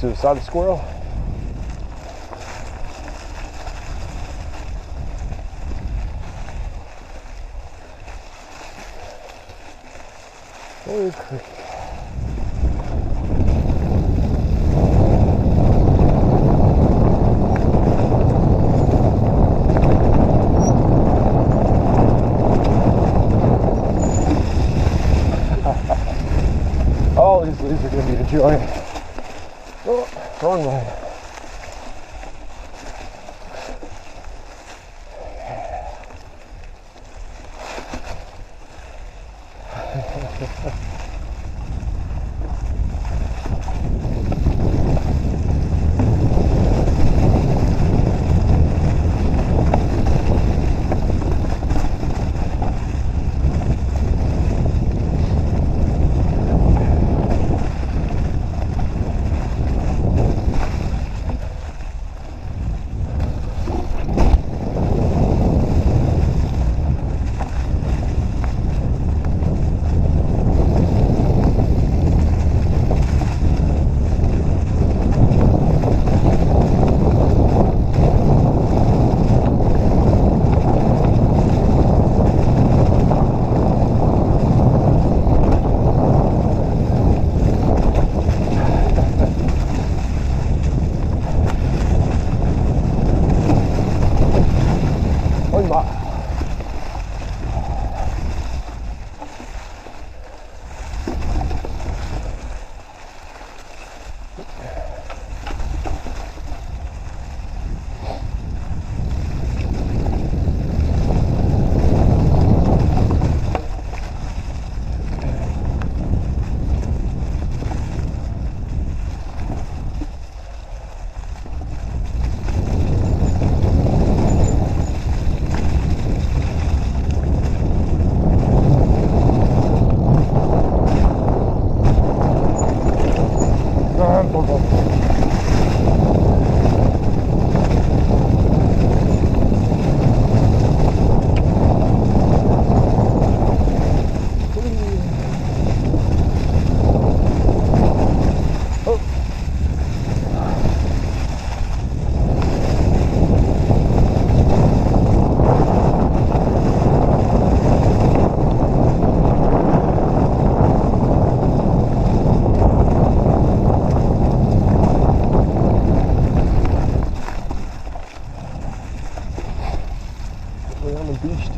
Suicidal squirrel. Holy creek. All these leaves are going to be a joy. Oh, wrong way.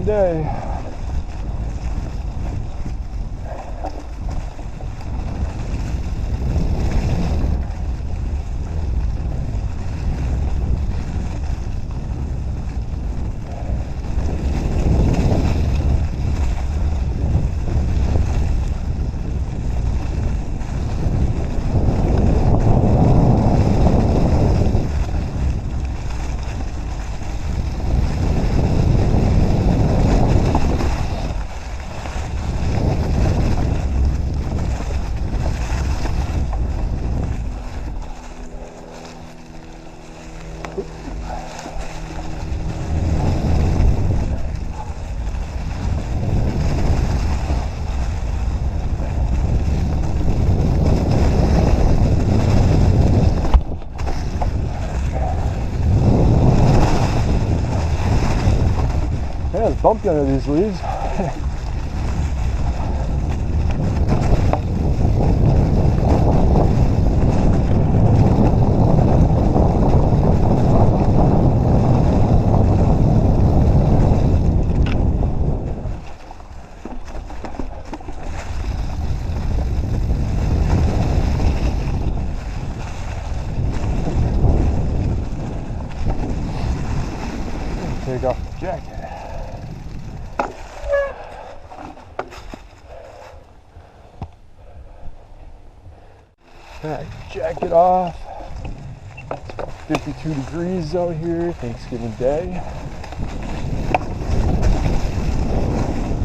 Today. Yeah, it's bumpy under these leaves. Take off the jacket. Alright, jacket off. It's about 52 degrees out here, Thanksgiving Day.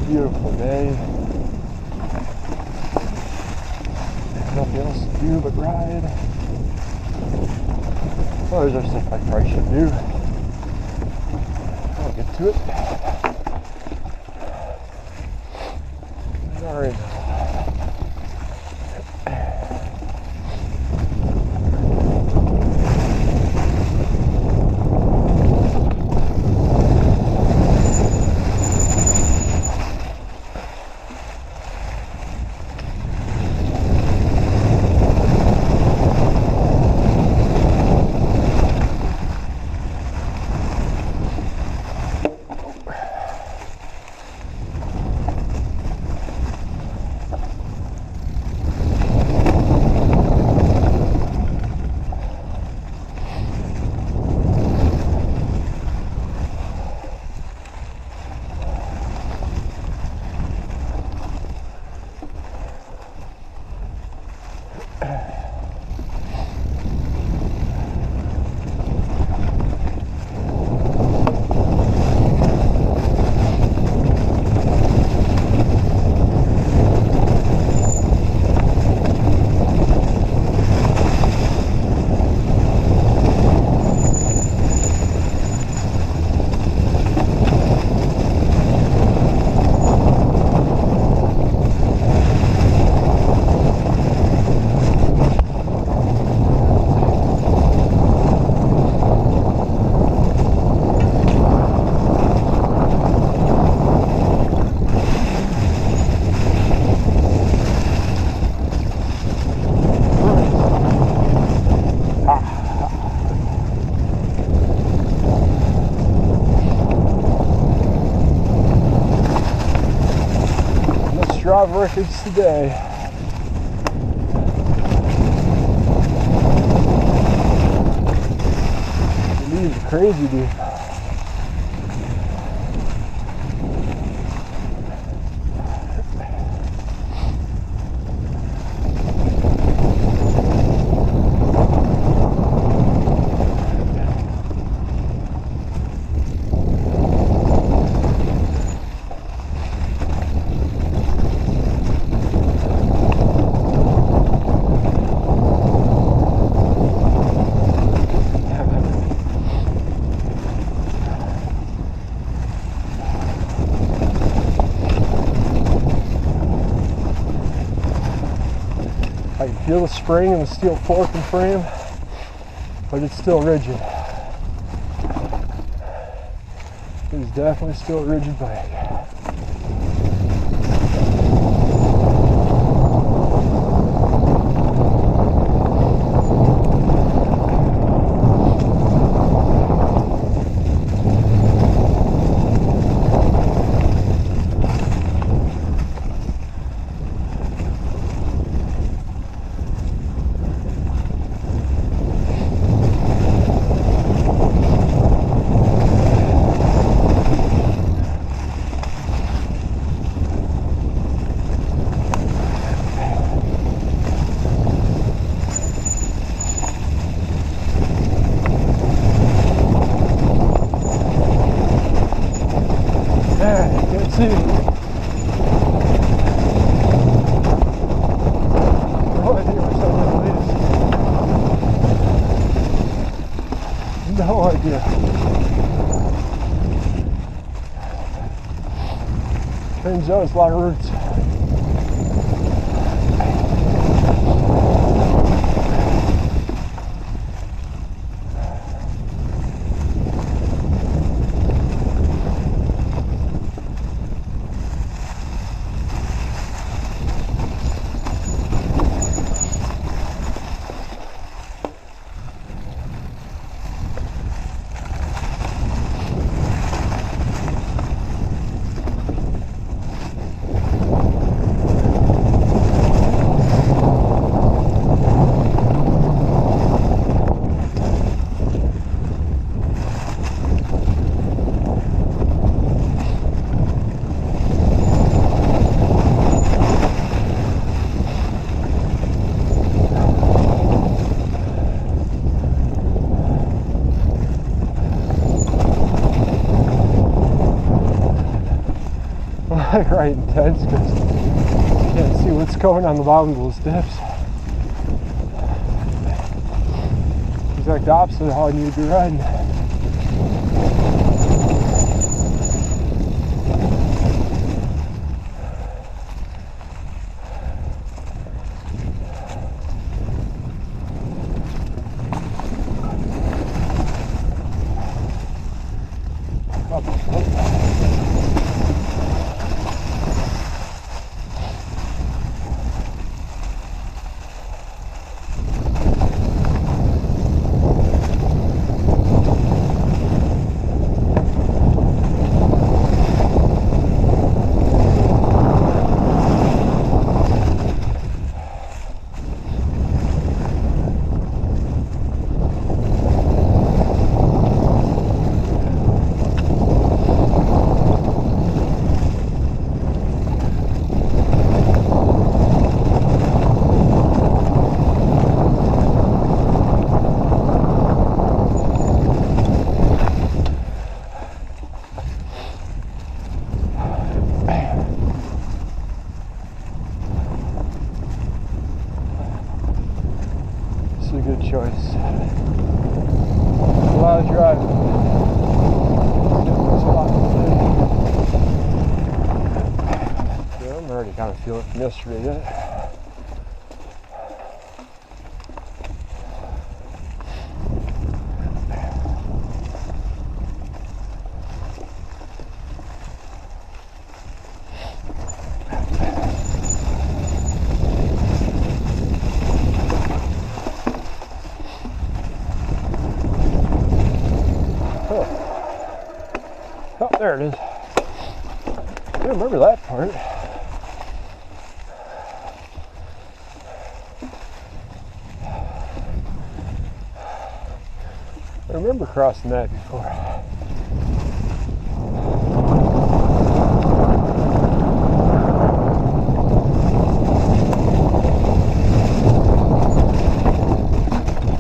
Beautiful day. Nothing else to do but ride. Oh, there's other stuff I probably should do. I'll get to it. Alright. Drive records today. The leaves are crazy, dude. I can feel the spring in the steel fork and frame, but it's still rigid. It is definitely still a rigid bike. See. No idea where some of it is. No idea. Turns out it's a lot of roots. like right intense because you can't see what's going on the bottom of those dips. Exact opposite of how I need to be riding. This is a good choice. A lot of driving. Yeah, I'm already kind of feeling it from yesterday yet. Oh, there it is. I remember that part. I remember crossing that before.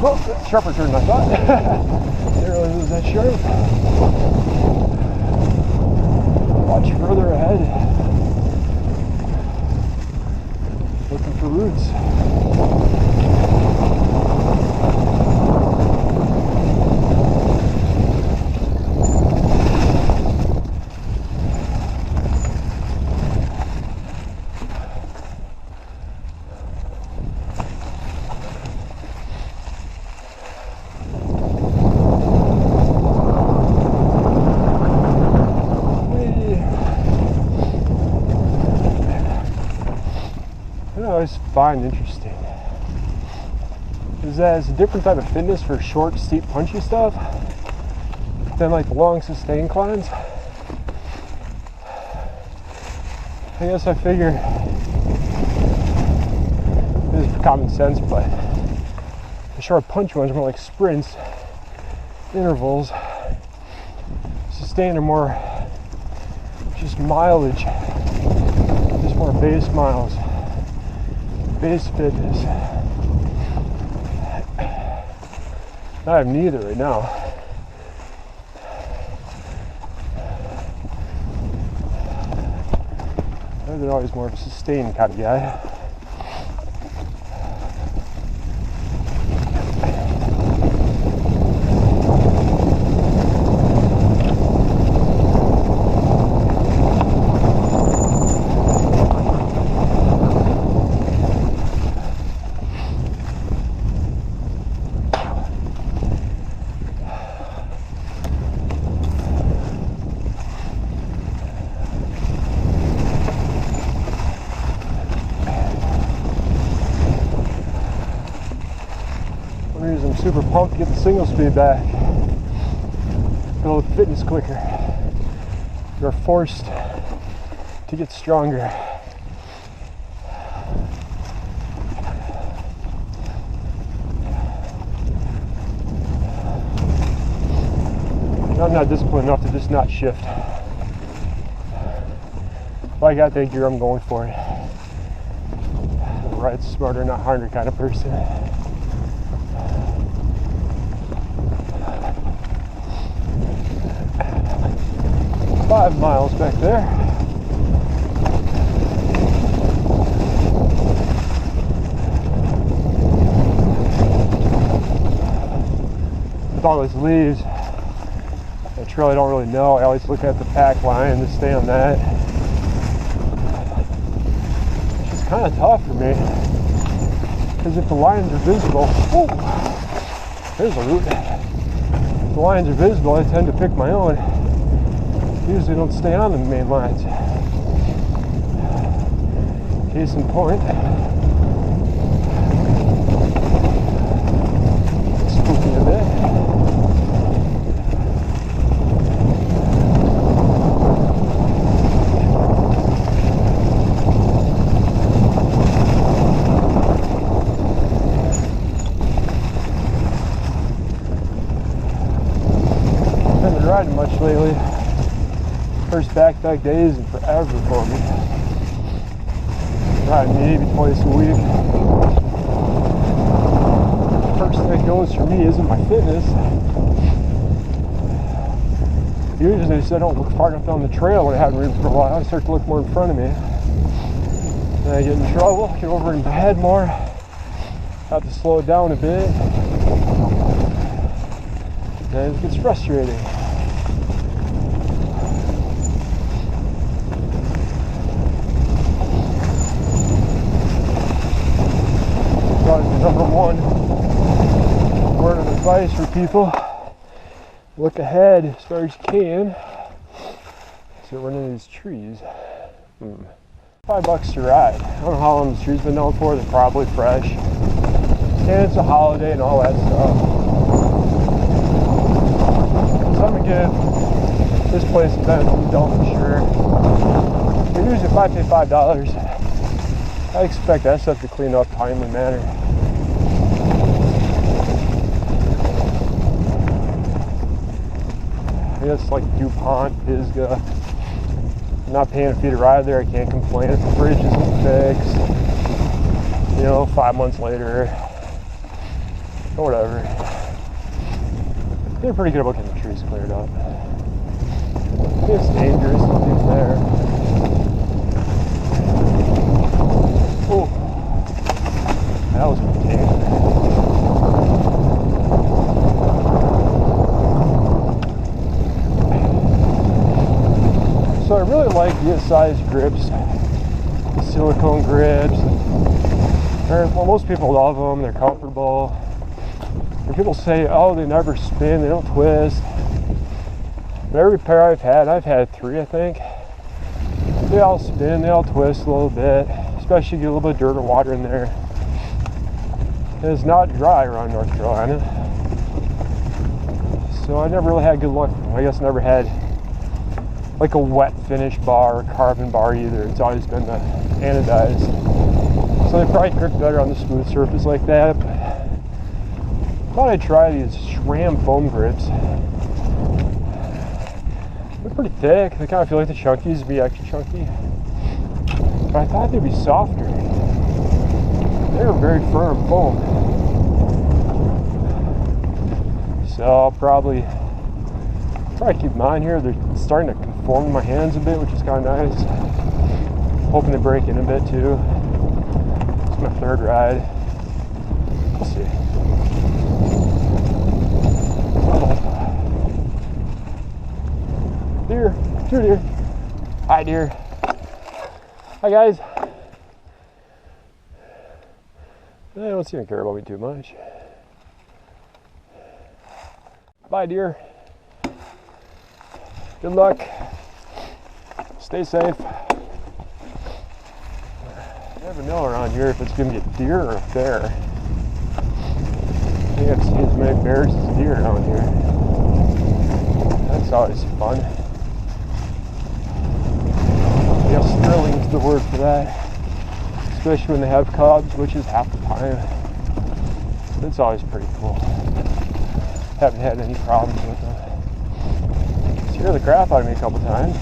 Oh, that's sharper turn than I thought. Didn't realize it was that sharp. Watch further ahead. Looking for roots. I always find interesting is that it's a different type of fitness for short, steep, punchy stuff than like long, sustained climbs. I guess I figure this is common sense, but the short, punchy ones are more like sprints, intervals. Sustained are more just mileage, just more base miles. Base fitness. I have neither right now. I've been always more of a sustained kind of guy. I'm super pumped to get the single speed back. Build fitness quicker. You're forced to get stronger. I'm not disciplined enough to just not shift. If I got that gear, I'm going for it. Ride smarter, not harder kind of person. 5 miles back there. all these leaves. The trail I don't really know. I always look at the pack line to stay on that. Which is kind of tough for me. Because if the lines are visible, there's a root. If the lines are visible, I tend to pick my own. Usually don't stay on the main lines. Case in point. Spooky a bit. Haven't been riding much lately. First backpack days in forever for me. Riding maybe twice a week. First thing goes for me isn't my fitness. Usually I don't look far enough down the trail when I haven't ridden for a while. I start to look more in front of me. Then I get in trouble, get over in my head more. Have to slow it down a bit. Then it gets frustrating. Number one word of advice for people: look ahead as far as you can so you run into these trees. $5 to ride. I don't know how long the trees been known for. They're probably fresh. And it's a holiday and all that stuff. So I'm gonna give this place a benefit of the doubt for sure. But usually if I pay $5, I expect that stuff to clean up in a timely manner. I guess like DuPont, Pisgah. I'm not paying a fee to ride there. I can't complain if the bridge isn't fixed. 5 months later, or whatever. They're pretty good about getting the trees cleared up. It's dangerous to be there. Oh, that was contained. So I really like these size grips, the silicone grips. Well, most people love them. They're comfortable. And people say, oh, they never spin, they don't twist. But every pair I've had 3, I think. They all spin, they all twist a little bit, especially get a little bit of dirt or water in there. And it's not dry around North Carolina. So I never really had good luck. I guess never had like a wet finish bar or carbon bar either. It's always been the anodized. So they probably grip better on the smooth surface like that. But I thought I'd try these SRAM foam grips. They're pretty thick. They kind of feel like the Chunkies, be extra chunky. But I thought they'd be softer. They're very firm foam. So I'll probably keep mine here. They're starting to conform to my hands a bit, which is kind of nice. Hoping they break in a bit too. It's my 3rd ride. We'll see. Deer. 2 deer. Hi, deer. Hi, guys. They don't seem to care about me too much. Bye, deer. Good luck. Stay safe. You never know around here if it's going to get deer or a bear. I think I've seen as many bears as deer around here. That's always fun. I guess thrilling is the word for that. Especially when they have cubs, which is half the time. It's always pretty cool. Haven't had any problems with them. Scare the crap out of me a couple times.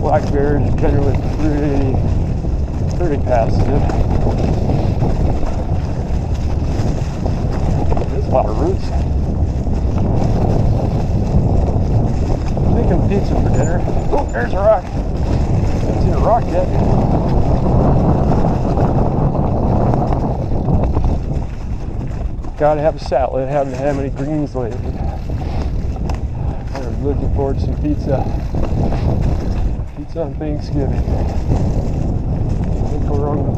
Black bears are generally pretty passive. There's a lot of roots. I'm thinking pizza for dinner. Oh, there's a rock. Haven't seen a rock yet. Gotta have a salad. Haven't had many greens lately. I'm looking forward to some pizza. Pizza on Thanksgiving. Can't go wrong with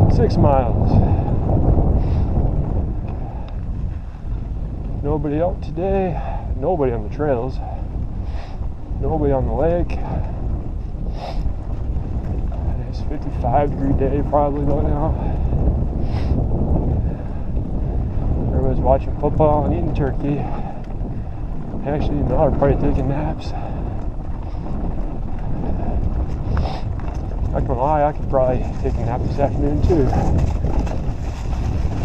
that. 6 miles. Nobody out today. Nobody on the trails. Nobody on the lake. It's 55-degree day probably by now. Everybody's watching football and eating turkey. Actually, now they're probably taking naps. Not gonna lie, I could probably take a nap this afternoon too.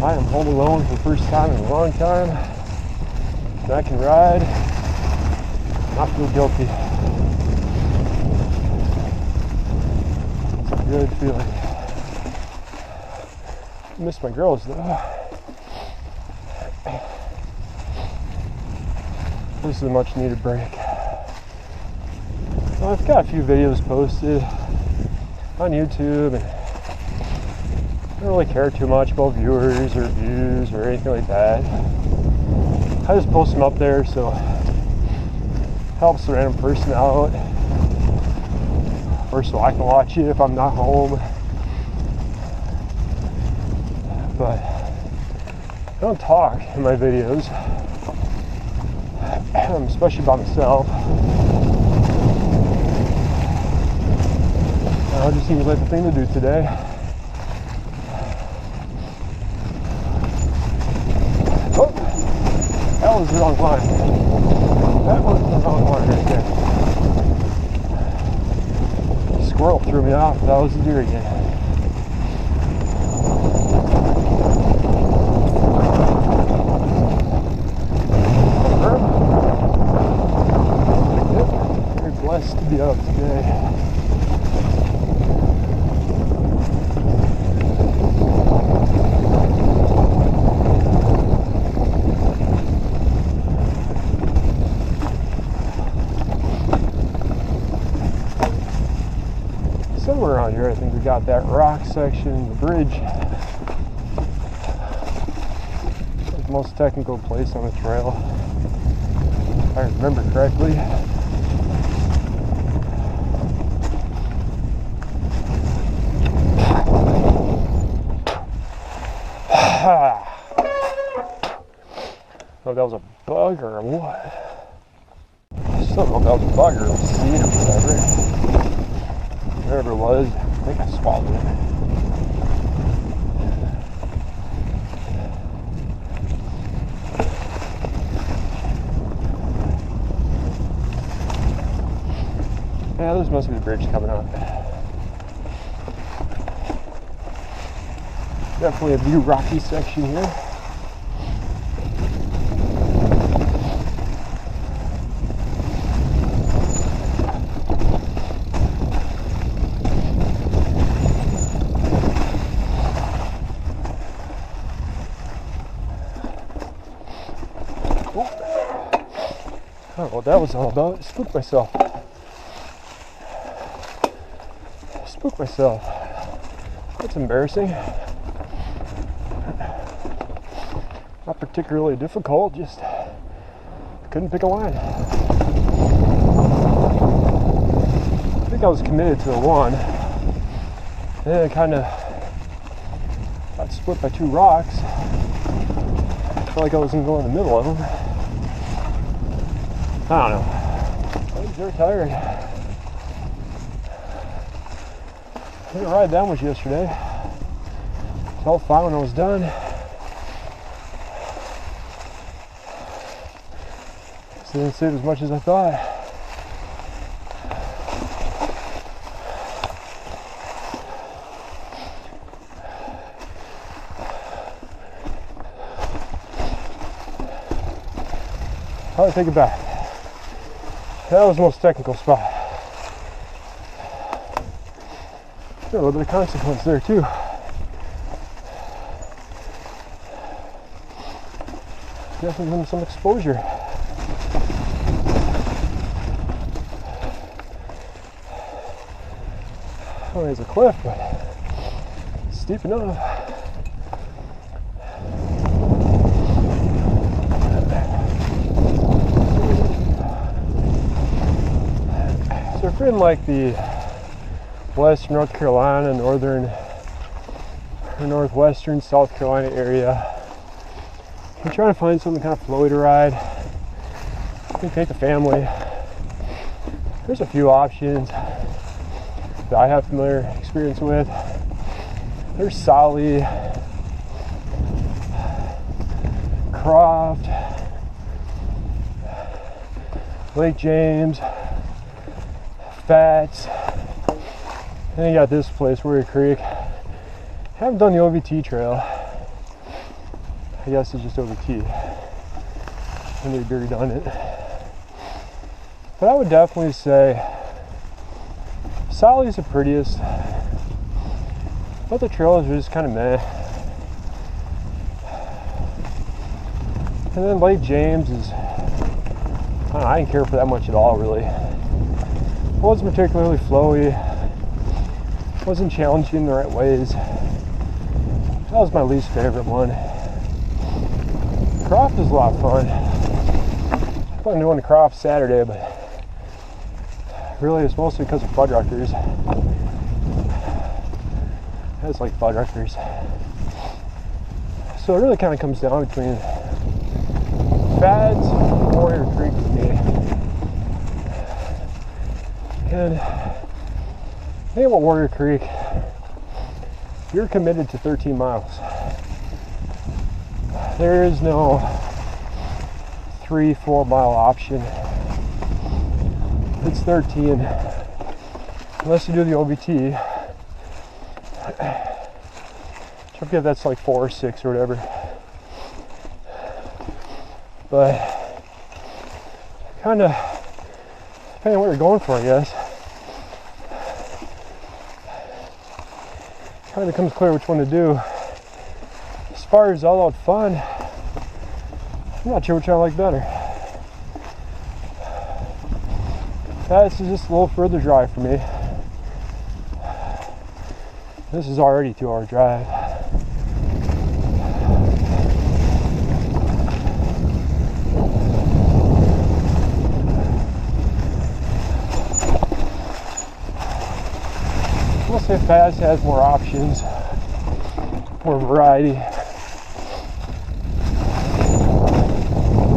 I am home alone for the first time in a long time. And I can ride, not feel guilty. It's a good feeling. I miss my girls though. This is a much needed break. Well, I've got a few videos posted on YouTube, and I don't really care too much about viewers or views or anything like that. I just post them up there so it helps the random person out, or so I can watch it if I'm not home. But I don't talk in my videos, especially about myself. I just seems like the thing to do today. Oh, that was the wrong line. That was the wrong line right there. Squirrel threw me off. That was the deer again. Very blessed to be out today. Somewhere around here, I think we got that rock section, the bridge. The most technical place on the trail, if I remember correctly. Oh, that was a bug or what? I still don't know if that was a bug or a seed or whatever. Whatever it was, I think I swallowed it. Yeah, this must be the bridge coming up. Definitely a view rocky section here. I don't know what that was all about. I spooked myself. That's embarrassing. Not particularly difficult, just couldn't pick a line. I think I was committed to the one. And then I kind of got split by two rocks. I felt like I was going to go in the middle of them. I don't know. Legs are tired. I didn't ride that much yesterday. It felt fine when I was done. So didn't save as much as I thought. I'll take it back. That was the most technical spot. Got a little bit of consequence there too. Definitely giving some exposure. Oh, there's a cliff, but it's steep enough. So if you're in like the western North Carolina, northern or northwestern South Carolina area, you're trying to find something kind of flowy to ride, you can take the family. There's a few options that I have familiar experience with. There's Solly, Croft, Lake James, Fats, and then you got this place, Warrior Creek. Haven't done the OVT trail. I guess it's just OVT. I need to be redundant. But I would definitely say Solly's the prettiest, but the trails are just kind of meh. And then Lake James is, I didn't care for that much at all, really. It wasn't particularly flowy, wasn't challenging in the right ways. That was my least favorite one. Croft is a lot of fun. I plan on doing the Croft Saturday, but really it's mostly because of Fuddruckers. I just like Fuddruckers. So it really kind of comes down between Fads and Warrior Creek for me. And the thing about Warrior Creek, you're committed to 13 miles. There is no 3-4 mile option. It's 13 unless you do the OVT. I forget that's like 4 or 6 or whatever. But kind of depending on what you're going for, I guess. Kind of becomes clear which one to do. As far as all out fun, I'm not sure which I like better. This is just a little further drive for me. This is already a 2-hour drive. We'll say Fast has more options, more variety,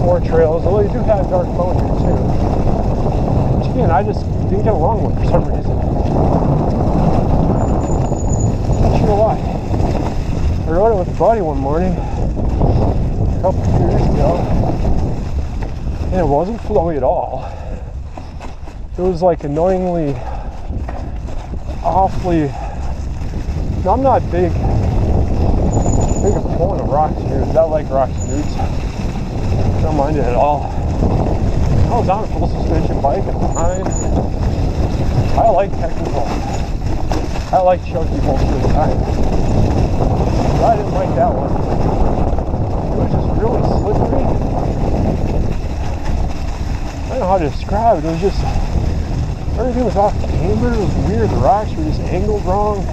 more trails, although you do have Dark Mountain here too. Which again, I just didn't get along with for some reason. Not sure why. I rode it with a buddy one morning, a couple of years ago, and it wasn't flowy at all. It was like annoyingly, awfully. Now, I'm not big a proponent of rock snoots. I like rock snoots. Don't mind it at all. I was on a full suspension bike at the time. I like technical. I like chunky most of the time. But I didn't like that one. It was just really slippery. I don't know how to describe it. It was just, everything was off camber. It was weird. The rocks were just angled wrong.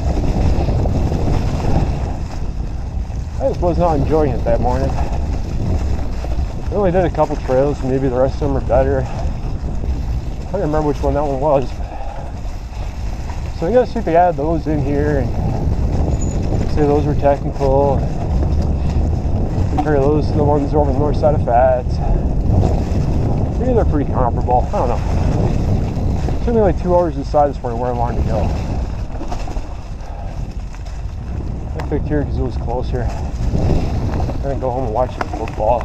I just was not enjoying it that morning. I only did a couple trails, and maybe the rest of them are better. I don't remember which one that one was. So I guess if you add those in here and say those were technical, compare those to the ones over the north side of Fats, maybe they're pretty comparable. I don't know. It took me like 2 hours to decide this morning where I wanted to go. I picked here because it was closer. I'm gonna go home and watch the football.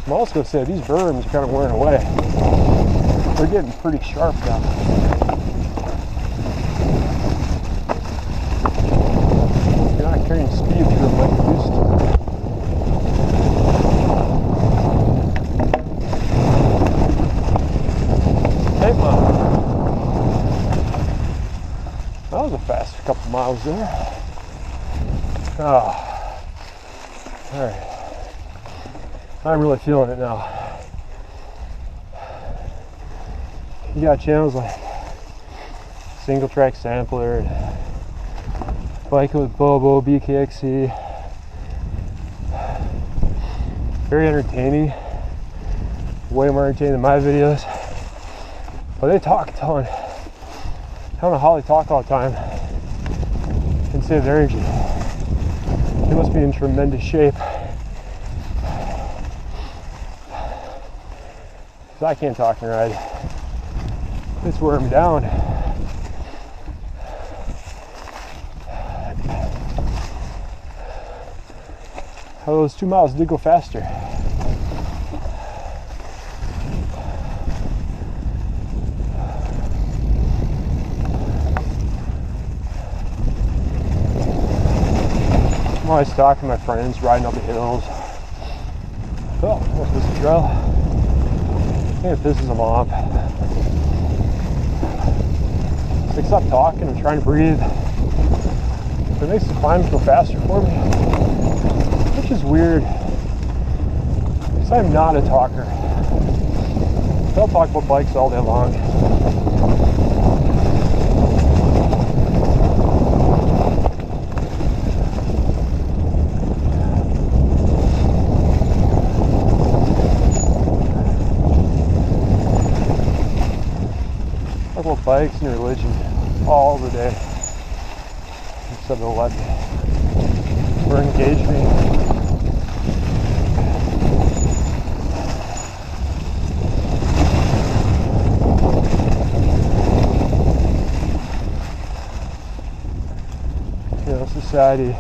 I'm also going to say these berms are kind of wearing away. They're getting pretty sharp now. You're not carrying speed through them like you used to. Hey, Mom. That was a fast couple miles there. Oh. All right. I'm really feeling it now. You got channels like Single Track Sampler, Bike with Bobo, BKXC, Very entertaining. Way more entertaining than my videos. But they talk a ton. I don't know how they talk all the time and save their energy. They must be in tremendous shape. Because I can't talk and ride. It's wearing me down. Oh, those 2 miles did go faster. I'm always talking to my friends, riding up the hills. Oh, what's this trail? I think it pisses them off. They stop talking and trying to breathe. It makes the climbs go faster for me, which is weird. Because I'm not a talker. I'll talk about bikes all day long. Talk about bikes and religion all the day. Except they'll let me or engage me. You know, society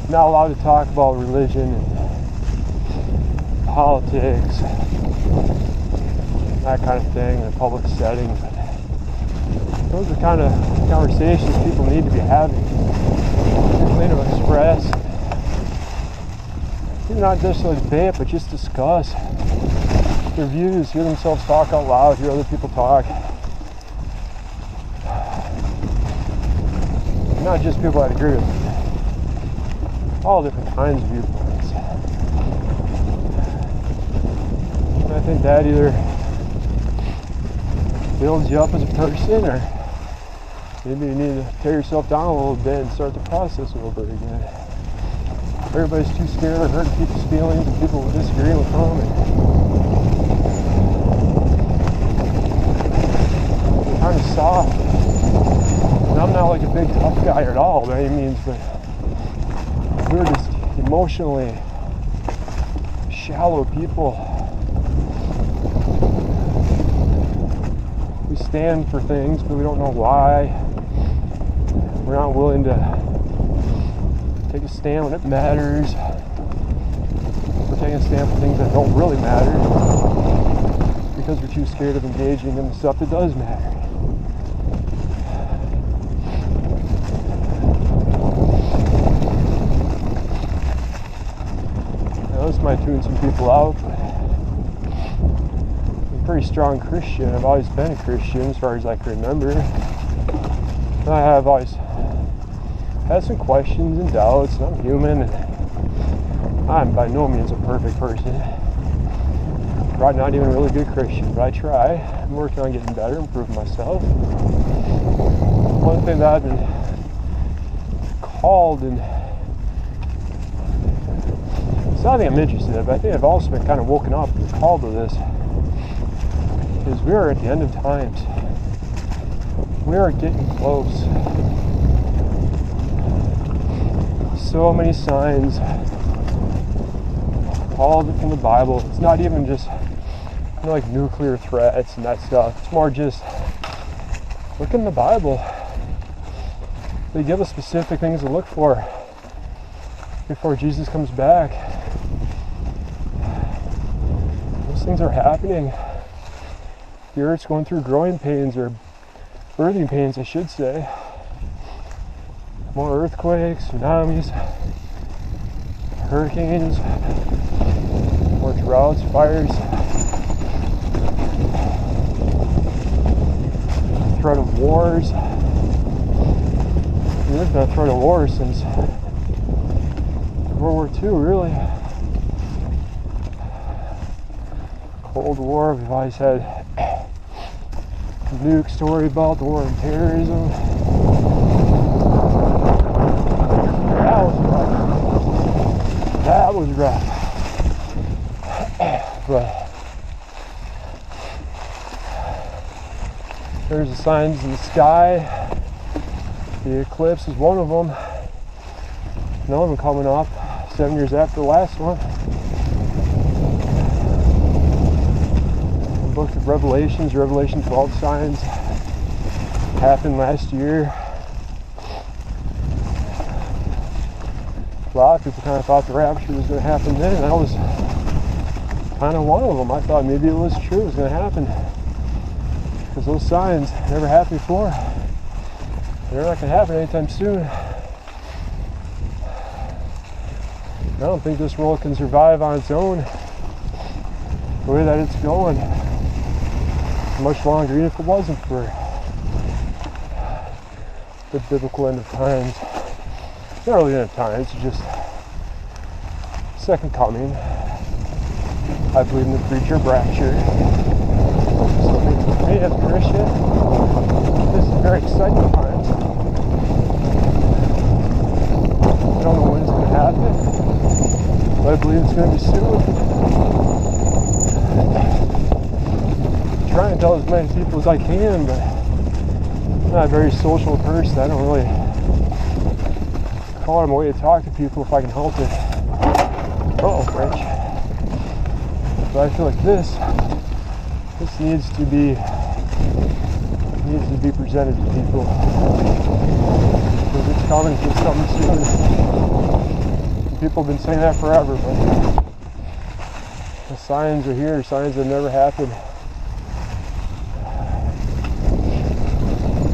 not allowed to talk about religion and politics, that kind of thing in a public setting. But those are the kind of conversations people need to be having. Simply to express, maybe not necessarily debate, but just discuss their views, hear themselves talk out loud, hear other people talk. Not just people that agree with me. All different kinds of viewpoints. And I think that either builds you up as a person, or maybe you need to tear yourself down a little bit and start the process over again. Everybody's too scared of hurting people's feelings and people disagreeing with them. And they're kind of soft. And I'm not like a big tough guy at all by any means, but we're just emotionally shallow people. We stand for things, but we don't know why. We're not willing to take a stand when it matters. We're taking a stand for things that don't really matter because we're too scared of engaging in the stuff that does matter. Now, this might tune some people out, but pretty strong Christian. I've always been a Christian as far as I can remember. I have always had some questions and doubts, and I'm human, and I'm by no means a perfect person. Probably not even a really good Christian, but I try. I'm working on getting better, improving myself. One thing that I've been called, and it's not that I'm interested in, but I think I've also been kind of woken up and called to this. Is we are at the end of times. We are getting close. So many signs, all of it from the Bible. It's not even just like nuclear threats and that stuff. It's more just look in the Bible. They give us specific things to look for before Jesus comes back. Those things are happening. The earth's going through growing pains, or birthing pains, I should say. More earthquakes, tsunamis, hurricanes, more droughts, fires. Threat of wars. There's been a threat of war since World War II, really. Cold War, we've always had nuke story about the war on terrorism. That was rough. the signs in the sky. The eclipse is one of them. Another one coming up 7 years after the last one. The book of Revelations, Revelation 12 signs happened last year. A lot of people kind of thought the rapture was going to happen then, and I was kind of one of them. I thought maybe it was true, it was going to happen, because those signs never happened before. They're not going to happen anytime soon. I don't think this world can survive on its own the way that it's going much longer, even if it wasn't for the biblical end of times. Not really end of times, it's just second coming. I believe in the future rapture. So for me as a Christian, this is very exciting times. I don't know when it's going to happen, but I believe it's going to be soon. I'm trying to tell as many people as I can, but I'm not a very social person. I don't really call it my way to talk to people if I can help it. Uh-oh, French. But I feel like this needs to be presented to people, because it's coming soon. People have been saying that forever, but the signs are here, signs that never happened.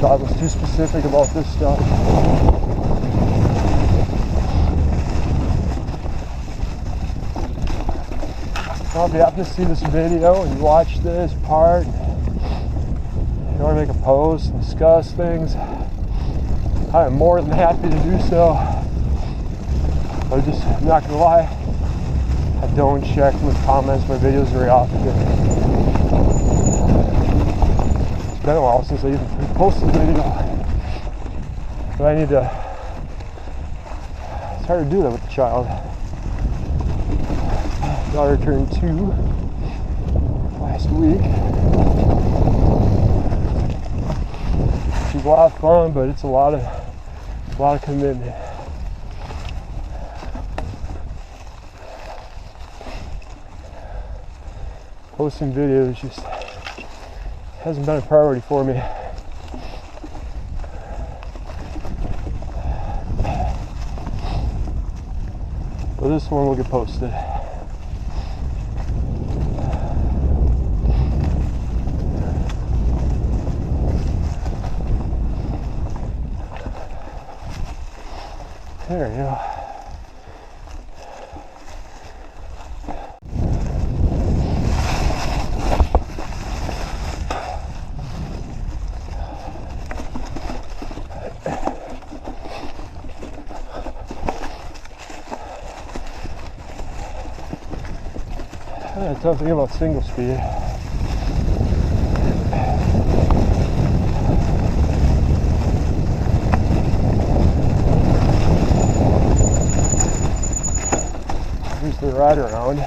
God was too specific about this stuff. Now, if you happen to see this video and you watch this part, you want to make a post and discuss things, I am more than happy to do so. I'm not going to lie, I don't check the comments of my videos very often. It's been a while since I even posted a video, but I need to, it's hard to do that with a child. Daughter turned 2 last week. She's a lot of fun, but it's a lot of commitment. Posting videos just hasn't been a priority for me. But this one will get posted. There you go. That's a tough thing about single speed. Here's the ride around.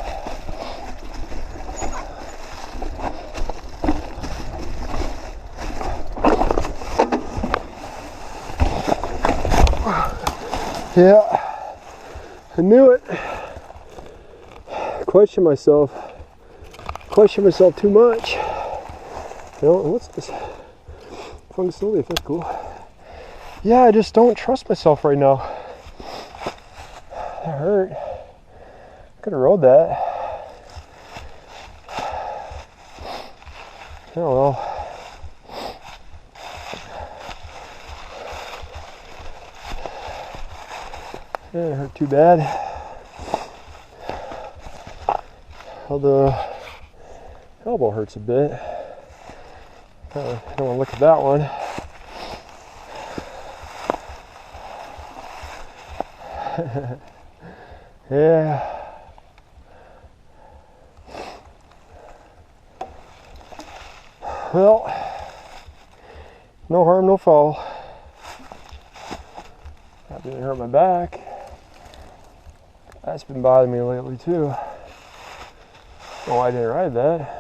Yeah, I knew it. Question myself too much. You know, what's this? Fungus lily, that's cool. Yeah, I just don't trust myself right now. That hurt. Could have rode that. Oh well. Yeah, it hurt too bad. Well, the elbow hurts a bit. I don't want to look at that one. Yeah. Well, no harm, no foul. That didn't hurt my back. That's been bothering me lately too. Oh, I didn't ride that.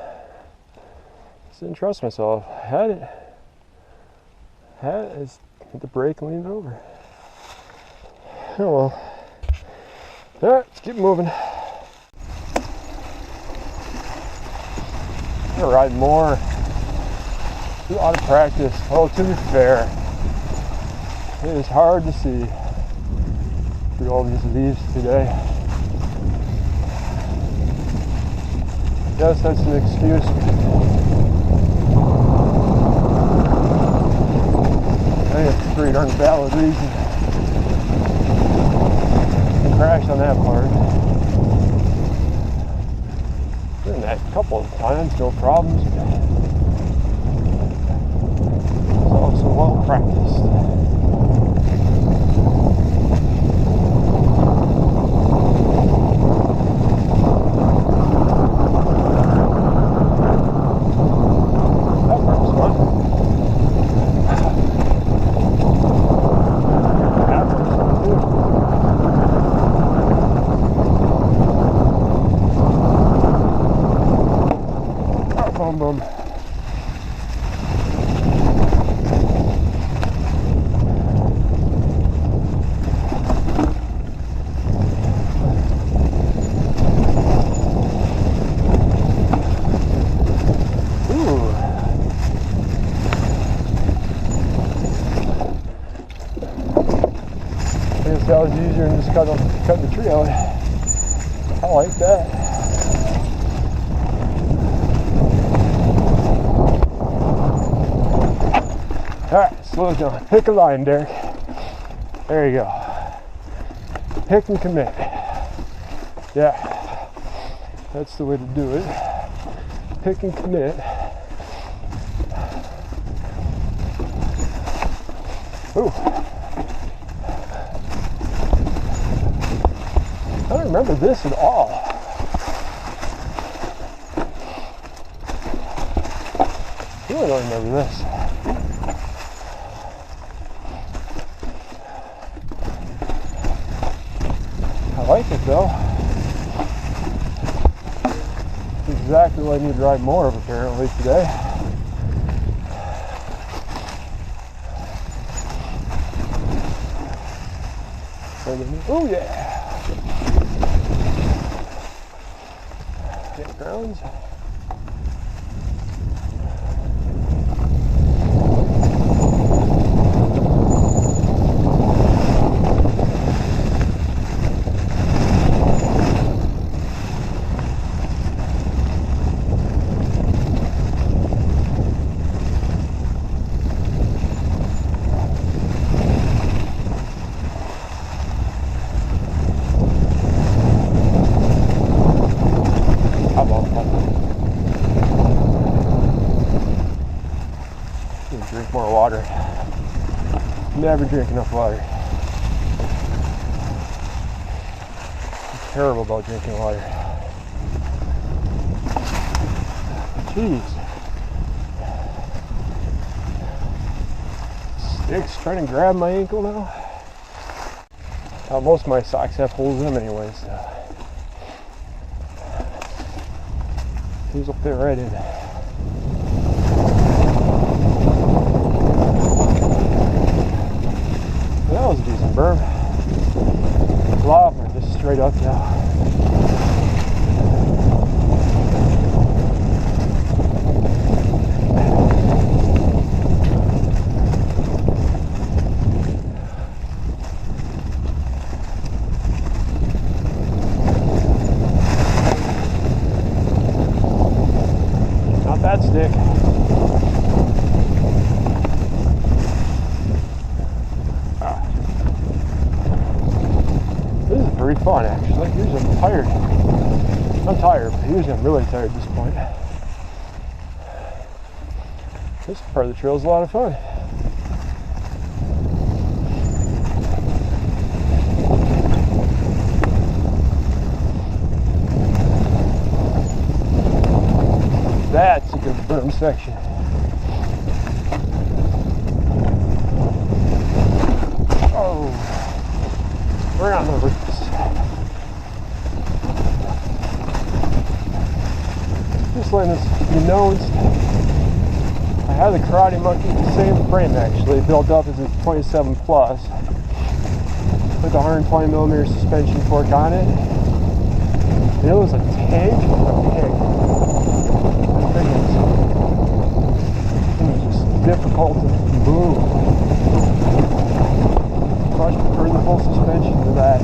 Just didn't trust myself. I had it. That is hit the brake and lean it over. Oh well. Alright, let's keep moving. I'm gonna ride more. Do a lot of practice. Oh, to be fair, it is hard to see through all these leaves today. I guess that's an excuse. I think it's a pretty darn valid reason to crash on that part. Doing that a couple of times, no problems. It's also well practiced. Boom. I guess that was easier than just cut the tree out. I like that. Alright, slow it down. Pick a line, Derek. There you go. Pick and commit. Yeah, that's the way to do it. Pick and commit. Ooh. I don't remember this at all. I really don't remember this. I like it though. It's exactly what I need to ride more of apparently today. Oh yeah! Campgrounds. Drink more water. Never drink enough water. I'm terrible about drinking water. Jeez. Stick's trying to grab my ankle now. Most of my socks have holes in them anyway, so these will fit right in. That was a decent berm. A lot of them are just straight up now. Not that stick. Pretty fun actually. Usually I'm tired. I'm tired, but usually I'm really tired at this point. This part of the trail is a lot of fun. That's a good berm section. Oh, we're on the roots. Just letting this be known. I have the Karate Monkey, the same frame actually, built up as a 27 plus, with a 120mm suspension fork on it. And it was a tank with a pig. It was just difficult to move. Much prefer the full suspension to that.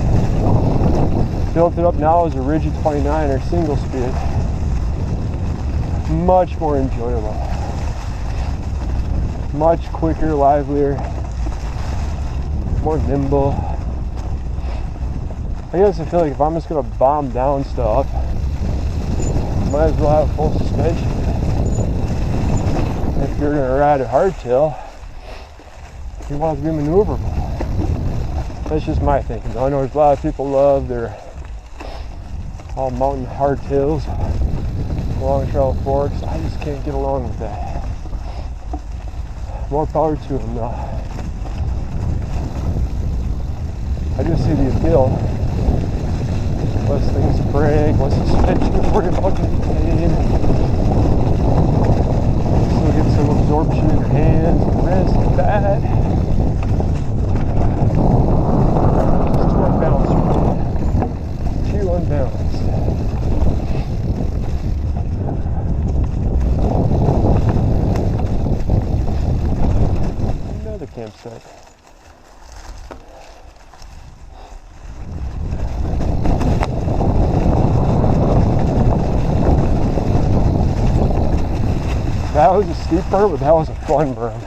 Built it up now as a rigid 29er single speed. Much more enjoyable. Much quicker, livelier, more nimble. I guess I feel like if I'm just gonna bomb down stuff, might as well have full suspension. If you're gonna ride a hardtail, you want it to be maneuverable. That's just my thinking. I know there's a lot of people love their all mountain hardtails, long trail forks. I just can't get along with that. More power to them though. I just see the appeal. Less things to break, less suspension to worry about getting pain. Still get some absorption in your hands and wrists and that. Just too unbalanced for me. Too unbalanced. Another campsite. That was a steep berm, but that was a fun berm.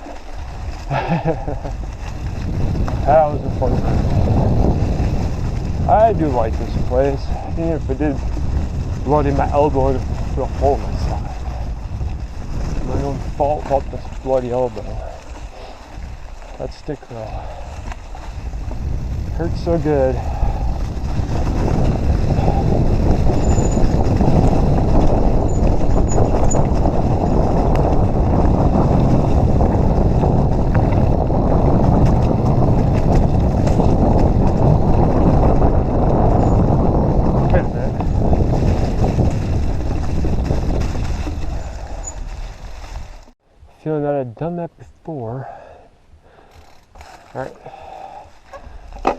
That was a fun berm. I do like this place, even if it did bloody my elbow and put a hole in my side. My own fault about this bloody elbow. That stick though hurts so good. Feeling that I'd done that before. Alright.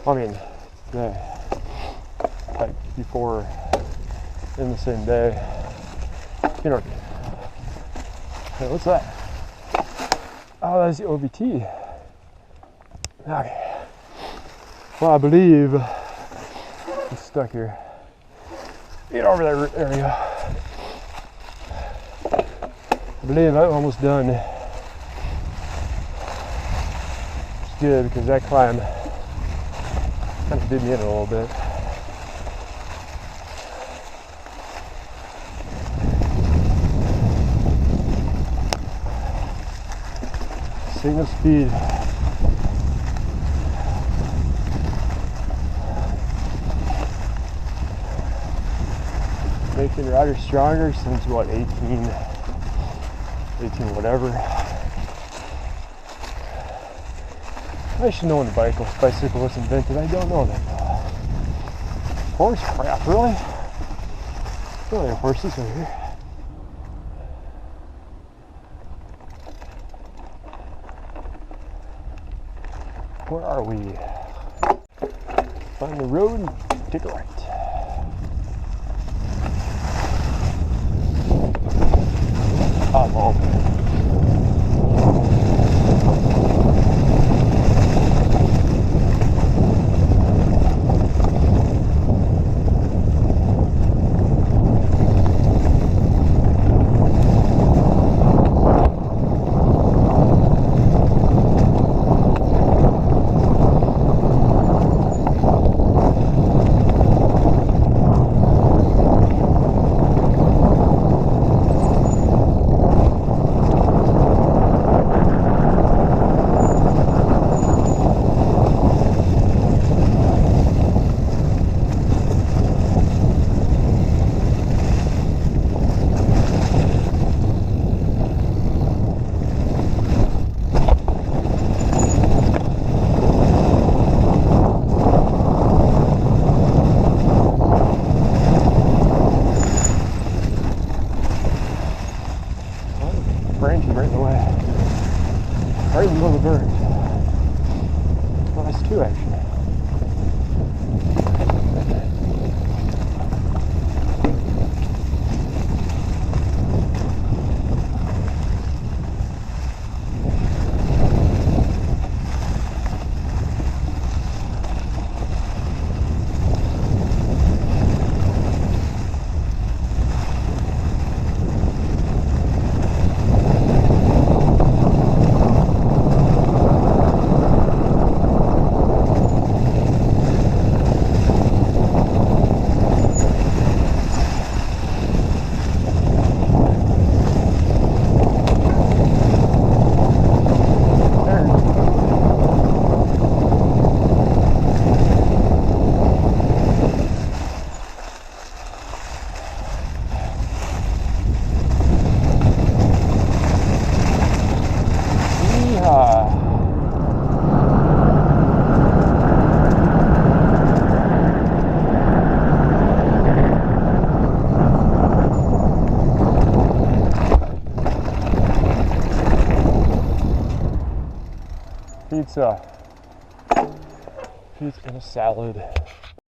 I mean, today. Like before in the same day. You know. Hey, what's that? Oh, that's the OBT. Okay. Well, I believe it's stuck here. Get over there. There we go. I believe I'm almost done. It's good because that climb kind of did me in a little bit. Signal speed. Making riders stronger since what, 18 whatever. I should know when the bicycle was invented. I don't know that though. Horse crap, really? Oh, there are horses over here. Where are we? Find the road and take a right. Oh, well. pizza. Pizza and a salad.